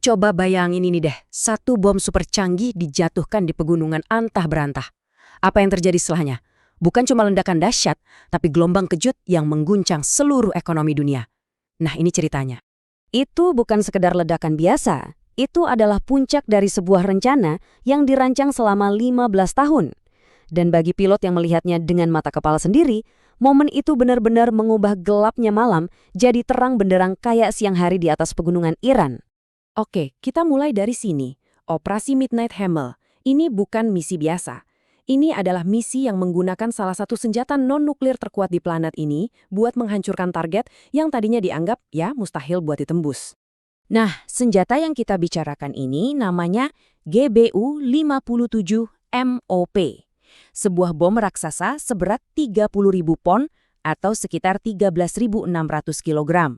Coba bayangin ini deh, satu bom super canggih dijatuhkan di pegunungan antah berantah. Apa yang terjadi setelahnya? Bukan cuma ledakan dahsyat, tapi gelombang kejut yang mengguncang seluruh ekonomi dunia. Nah, ini ceritanya. Itu bukan sekedar ledakan biasa. Itu adalah puncak dari sebuah rencana yang dirancang selama 15 tahun. Dan bagi pilot yang melihatnya dengan mata kepala sendiri, momen itu benar-benar mengubah gelapnya malam jadi terang benderang kayak siang hari di atas pegunungan Iran. Oke, kita mulai dari sini. Operasi Midnight Hammer. Ini bukan misi biasa. Ini adalah misi yang menggunakan salah satu senjata non-nuklir terkuat di planet ini buat menghancurkan target yang tadinya dianggap mustahil buat ditembus. Nah, senjata yang kita bicarakan ini namanya GBU-57 MOP. Sebuah bom raksasa seberat 30.000 pon atau sekitar 13.600 kilogram.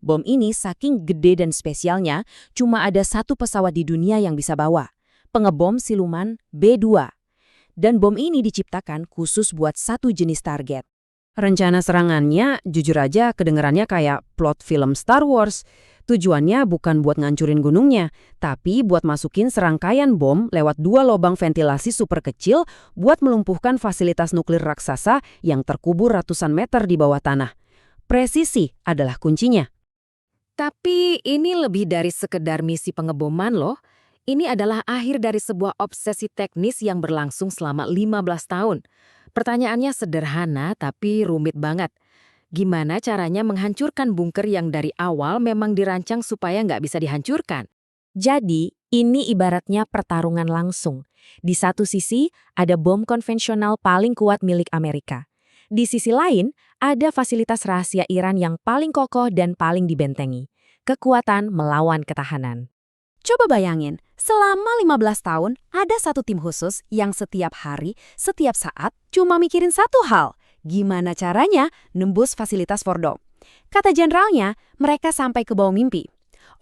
Bom ini saking gede dan spesialnya, cuma ada satu pesawat di dunia yang bisa bawa. Pengebom siluman B-2. Dan bom ini diciptakan khusus buat satu jenis target. Rencana serangannya jujur aja kedengerannya kayak plot film Star Wars. Tujuannya bukan buat ngancurin gunungnya, tapi buat masukin serangkaian bom lewat 2 lubang ventilasi super kecil buat melumpuhkan fasilitas nuklir raksasa yang terkubur ratusan meter di bawah tanah. Presisi adalah kuncinya. Tapi ini lebih dari sekedar misi pengeboman loh. Ini adalah akhir dari sebuah obsesi teknis yang berlangsung selama 15 tahun. Pertanyaannya sederhana tapi rumit banget. Gimana caranya menghancurkan bunker yang dari awal memang dirancang supaya nggak bisa dihancurkan? Jadi, ini ibaratnya pertarungan langsung. Di satu sisi, ada bom konvensional paling kuat milik Amerika. Di sisi lain, ada fasilitas rahasia Iran yang paling kokoh dan paling dibentengi. Kekuatan melawan ketahanan. Coba bayangin, selama 15 tahun ada satu tim khusus yang setiap hari, setiap saat cuma mikirin satu hal. Gimana caranya nembus fasilitas Fordo? Kata jenderalnya, mereka sampai ke bawah mimpi.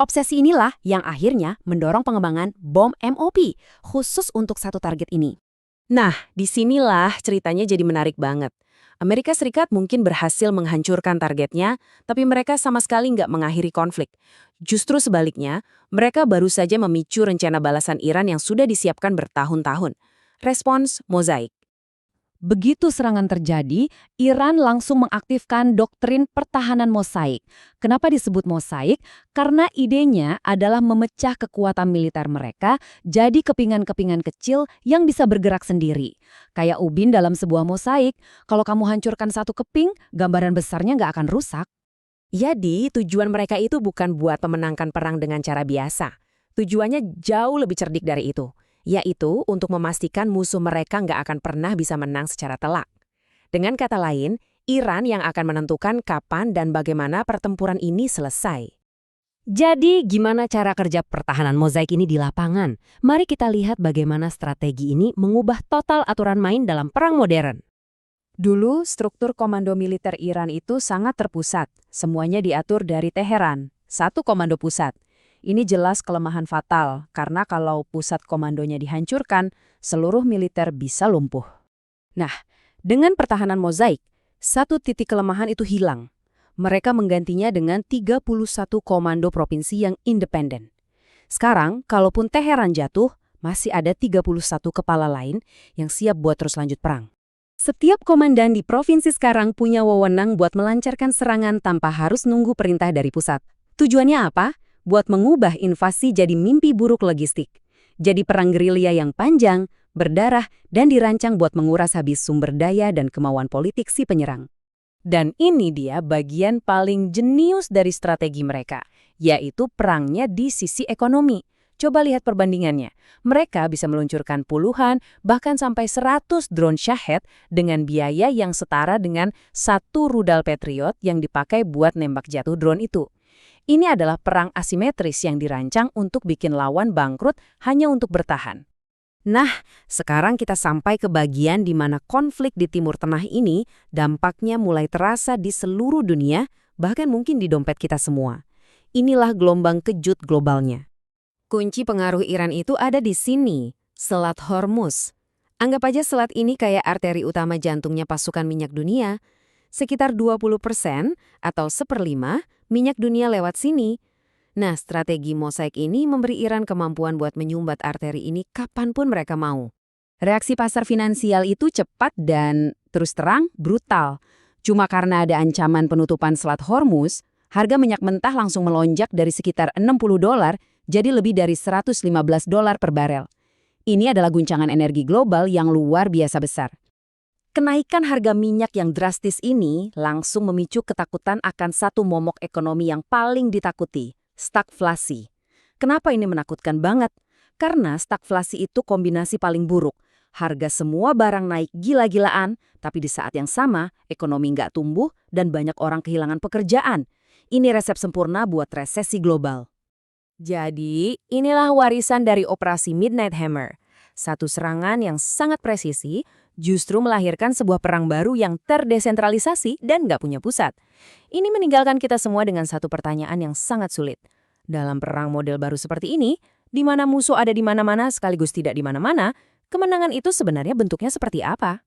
Obsesi inilah yang akhirnya mendorong pengembangan bom MOP khusus untuk satu target ini. Nah, disinilah ceritanya jadi menarik banget. Amerika Serikat mungkin berhasil menghancurkan targetnya, tapi mereka sama sekali nggak mengakhiri konflik. Justru sebaliknya, mereka baru saja memicu rencana balasan Iran yang sudah disiapkan bertahun-tahun. Respons mozaik. Begitu serangan terjadi, Iran langsung mengaktifkan doktrin pertahanan mosaik. Kenapa disebut mosaik? Karena idenya adalah memecah kekuatan militer mereka jadi kepingan-kepingan kecil yang bisa bergerak sendiri. Kayak ubin dalam sebuah mosaik, kalau kamu hancurkan satu keping, gambaran besarnya nggak akan rusak. Jadi, tujuan mereka itu bukan buat memenangkan perang dengan cara biasa. Tujuannya jauh lebih cerdik dari itu. Yaitu untuk memastikan musuh mereka nggak akan pernah bisa menang secara telak. Dengan kata lain, Iran yang akan menentukan kapan dan bagaimana pertempuran ini selesai. Jadi, gimana cara kerja pertahanan mozaik ini di lapangan? Mari kita lihat bagaimana strategi ini mengubah total aturan main dalam perang modern. Dulu, struktur komando militer Iran itu sangat terpusat. Semuanya diatur dari Teheran, satu komando pusat. Ini jelas kelemahan fatal, karena kalau pusat komandonya dihancurkan, seluruh militer bisa lumpuh. Nah, dengan pertahanan mozaik, satu titik kelemahan itu hilang. Mereka menggantinya dengan 31 komando provinsi yang independen. Sekarang, kalaupun Teheran jatuh, masih ada 31 kepala lain yang siap buat terus lanjut perang. Setiap komandan di provinsi sekarang punya wewenang buat melancarkan serangan tanpa harus nunggu perintah dari pusat. Tujuannya apa? Buat mengubah invasi jadi mimpi buruk logistik. Jadi perang gerilya yang panjang, berdarah, dan dirancang buat menguras habis sumber daya dan kemauan politik si penyerang. Dan ini dia bagian paling jenius dari strategi mereka, yaitu perangnya di sisi ekonomi. Coba lihat perbandingannya. Mereka bisa meluncurkan puluhan, bahkan sampai 100 drone Shahed dengan biaya yang setara dengan satu rudal Patriot yang dipakai buat nembak jatuh drone itu. Ini adalah perang asimetris yang dirancang untuk bikin lawan bangkrut hanya untuk bertahan. Nah, sekarang kita sampai ke bagian di mana konflik di Timur Tengah ini dampaknya mulai terasa di seluruh dunia, bahkan mungkin di dompet kita semua. Inilah gelombang kejut globalnya. Kunci pengaruh Iran itu ada di sini, Selat Hormuz. Anggap aja selat ini kayak arteri utama jantungnya pasukan minyak dunia. Sekitar 20% atau 1/5 minyak dunia lewat sini. Nah, strategi mosaik ini memberi Iran kemampuan buat menyumbat arteri ini kapanpun mereka mau. Reaksi pasar finansial itu cepat dan, terus terang, brutal. Cuma karena ada ancaman penutupan Selat Hormuz, harga minyak mentah langsung melonjak dari sekitar $60 jadi lebih dari $115 per barel. Ini adalah guncangan energi global yang luar biasa besar. Kenaikan harga minyak yang drastis ini langsung memicu ketakutan akan satu momok ekonomi yang paling ditakuti, stagflasi. Kenapa ini menakutkan banget? Karena stagflasi itu kombinasi paling buruk. Harga semua barang naik gila-gilaan, tapi di saat yang sama, ekonomi nggak tumbuh dan banyak orang kehilangan pekerjaan. Ini resep sempurna buat resesi global. Jadi, inilah warisan dari operasi Midnight Hammer. Satu serangan yang sangat presisi, justru melahirkan sebuah perang baru yang terdesentralisasi dan nggak punya pusat. Ini meninggalkan kita semua dengan satu pertanyaan yang sangat sulit. Dalam perang model baru seperti ini, di mana musuh ada di mana-mana sekaligus tidak di mana-mana, kemenangan itu sebenarnya bentuknya seperti apa?